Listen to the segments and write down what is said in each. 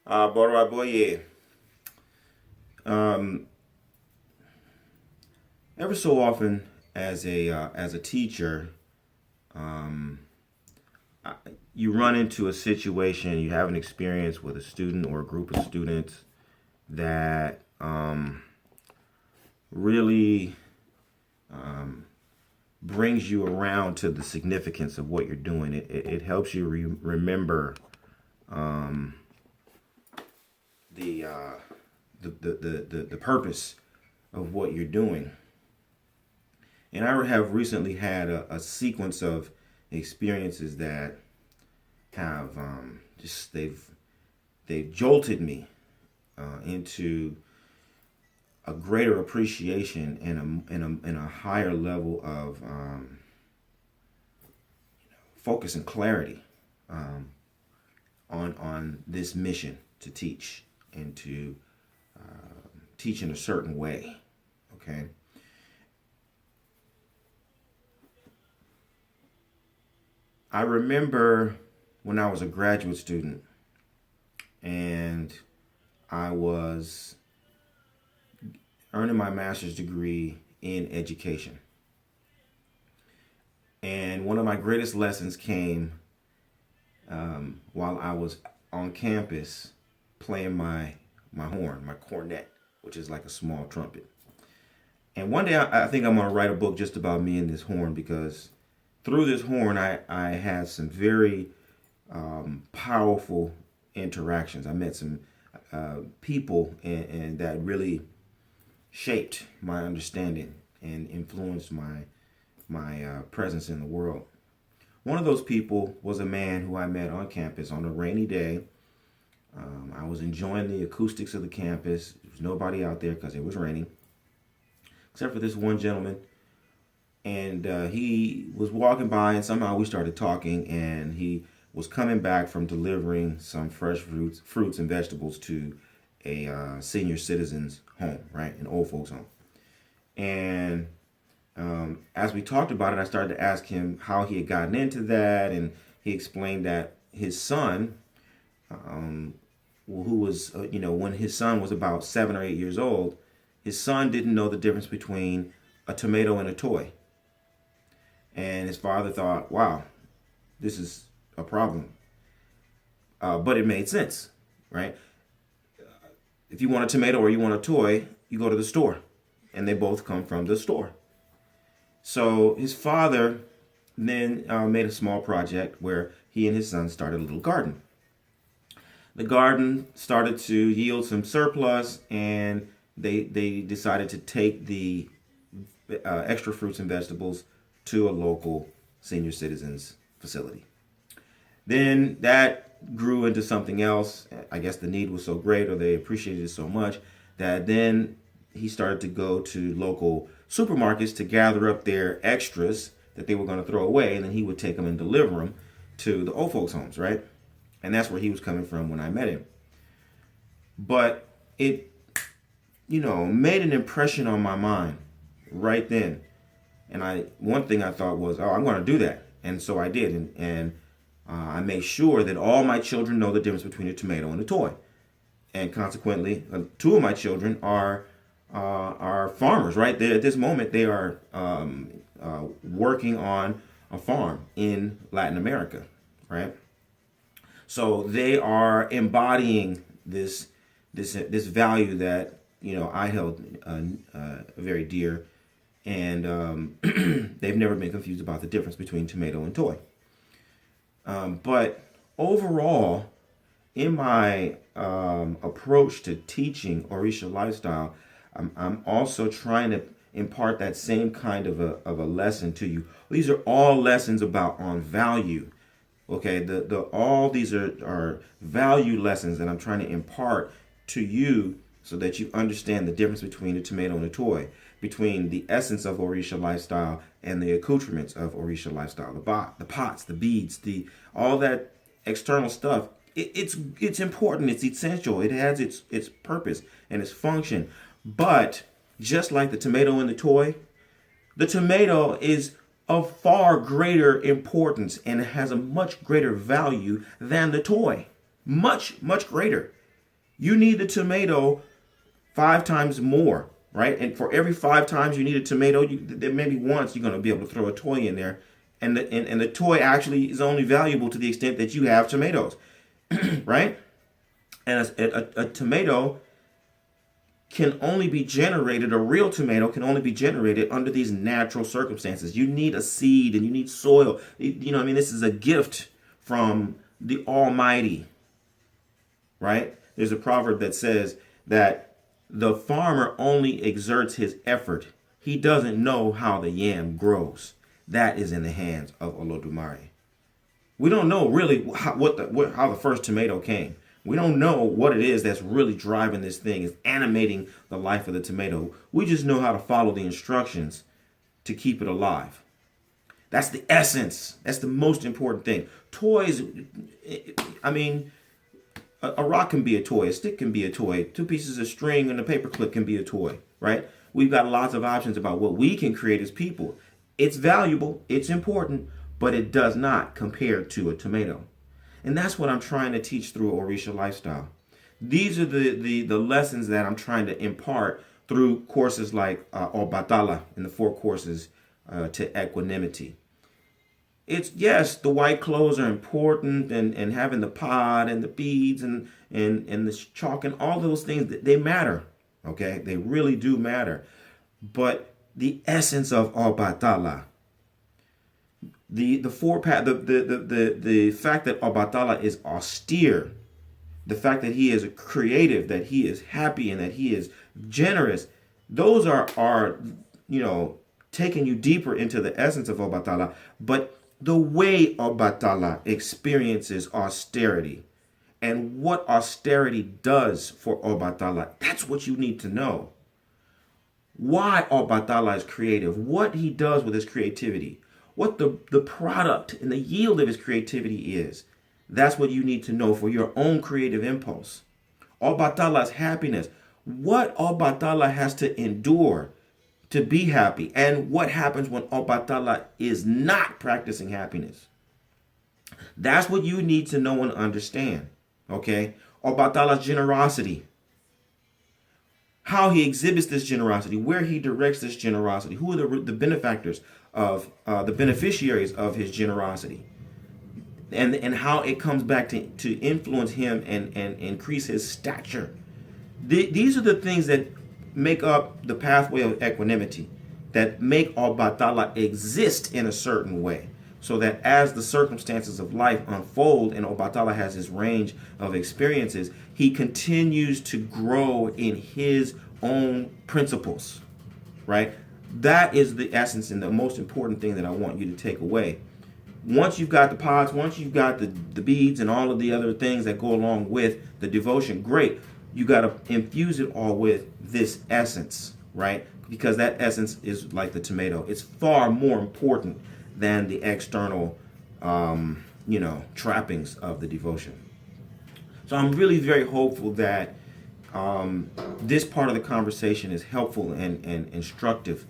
Bora Boye. Um, Ever so often, as a teacher, um, you run into a situation, you have an experience with a student or a group of students that really brings you around to the significance of what you're doing. It helps you remember the, uh, the purpose of what you're doing. And I have recently had a sequence of experiences that have just they've jolted me into a greater appreciation and a higher level of focus and clarity on this mission to teach and to teach in a certain way. Okay. I remember when I was a graduate student and I was earning my master's degree in education. And one of my greatest lessons came while I was on campus playing my horn, my cornet, which is like a small trumpet. And one day I think I'm going to write a book just about me and this horn because through this horn I had some very powerful interactions. I met some people and that really shaped my understanding and influenced my presence in the world. One of those people was a man who I met on campus on a rainy day. I was enjoying the acoustics of the campus. There was nobody out there because it was raining, except for this one gentleman. And he was walking by, and somehow we started talking, and he was coming back from delivering some fresh fruits and vegetables to a senior citizen's home, right, an old folks home. And as we talked about it, I started to ask him how he had gotten into that, and he explained that his son, who was, when his son was about 7 or 8 years old, his son didn't know the difference between a tomato and a toy. And his father thought, wow, this is a problem. But it made sense, right? If you want a tomato or you want a toy, you go to the store. And they both come from the store. So his father then made a small project where he and his son started a little garden. The garden started to yield some surplus, and they decided to take the extra fruits and vegetables to a local senior citizens facility. Then that grew into something else. I guess the need was so great, or they appreciated it so much, that then he started to go to local supermarkets to gather up their extras that they were going to throw away, and then he would take them and deliver them to the old folks' homes, right? And that's where he was coming from when I met him. But it, made an impression on my mind right then. And one thing I thought was, oh, I'm going to do that. And so I did. And I made sure that all my children know the difference between a tomato and a toy. And consequently, two of my children are farmers, right? At this moment, they are working on a farm in Latin America, right? So they are embodying this value that I held very dear, and they've never been confused about the difference between tomato and toy. But overall, in my approach to teaching Orisha lifestyle, I'm also trying to impart that same kind of a lesson to you. These are all lessons on value. Okay, all these are value lessons that I'm trying to impart to you so that you understand the difference between a tomato and a toy, between the essence of Orisha lifestyle and the accoutrements of Orisha lifestyle, the pots, the beads, all that external stuff. It's important, it's essential, it has its purpose and its function. But just like the tomato and the tomato is of far greater importance and has a much greater value than the toy. Much, much greater. You need the tomato 5 times more, right? And for every 5 times you need a tomato, there maybe once you're going to be able to throw a toy in there, and the toy actually is only valuable to the extent that you have tomatoes, right? And a tomato can only be generated, a real tomato can only be generated under these natural circumstances. You need a seed and you need soil. You know, I mean, this is a gift from the Almighty, right? There's a proverb that says that the farmer only exerts his effort. He doesn't know how the yam grows. That is in the hands of Olodumare. We don't know really how the first tomato came. We don't know what it is that's really driving this thing, is animating the life of the tomato. We just know how to follow the instructions to keep it alive. That's the essence. That's the most important thing. Toys, I mean, a rock can be a toy. A stick can be a toy. 2 pieces of string and a paper clip can be a toy, right? We've got lots of options about what we can create as people. It's valuable. It's important, but it does not compare to a tomato. And that's what I'm trying to teach through Orisha Lifestyle. These are the lessons that I'm trying to impart through courses like Obatala in the 4 courses to equanimity. It's, yes, the white clothes are important, and having the pod and the beads and the chalk and all those things, they matter. Okay, they really do matter. But the essence of Obatala, the fact that Obatala is austere, the fact that he is creative, that he is happy, and that he is generous, those are taking you deeper into the essence of Obatala. But the way Obatala experiences austerity and what austerity does for Obatala, that's what you need to know. Why Obatala is creative, what he does with his creativity, what the product and the yield of his creativity is. That's what you need to know for your own creative impulse. Obatala's happiness, what Obatala has to endure to be happy, and what happens when Obatala is not practicing happiness. That's what you need to know and understand. Okay? Obatala's generosity, how he exhibits this generosity, where he directs this generosity, who are the benefactors of the beneficiaries of his generosity, and how it comes back to influence him and increase his stature. These are the things that make up the pathway of equanimity, that make Obatala exist in a certain way, so that as the circumstances of life unfold and Obatala has his range of experiences, he continues to grow in his own principles, right? That is the essence and the most important thing that I want you to take away. Once you've got the pods, once you've got the beads and all of the other things that go along with the devotion, great. You got to infuse it all with this essence, right? Because that essence is like the tomato. It's far more important than the external, trappings of the devotion. So I'm really very hopeful that this part of the conversation is helpful and instructive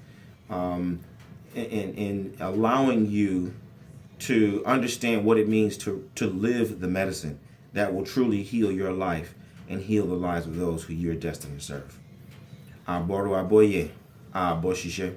in allowing you to understand what it means to live the medicine that will truly heal your life and heal the lives of those who you're destined to serve. Aboro aboye, aboshishe.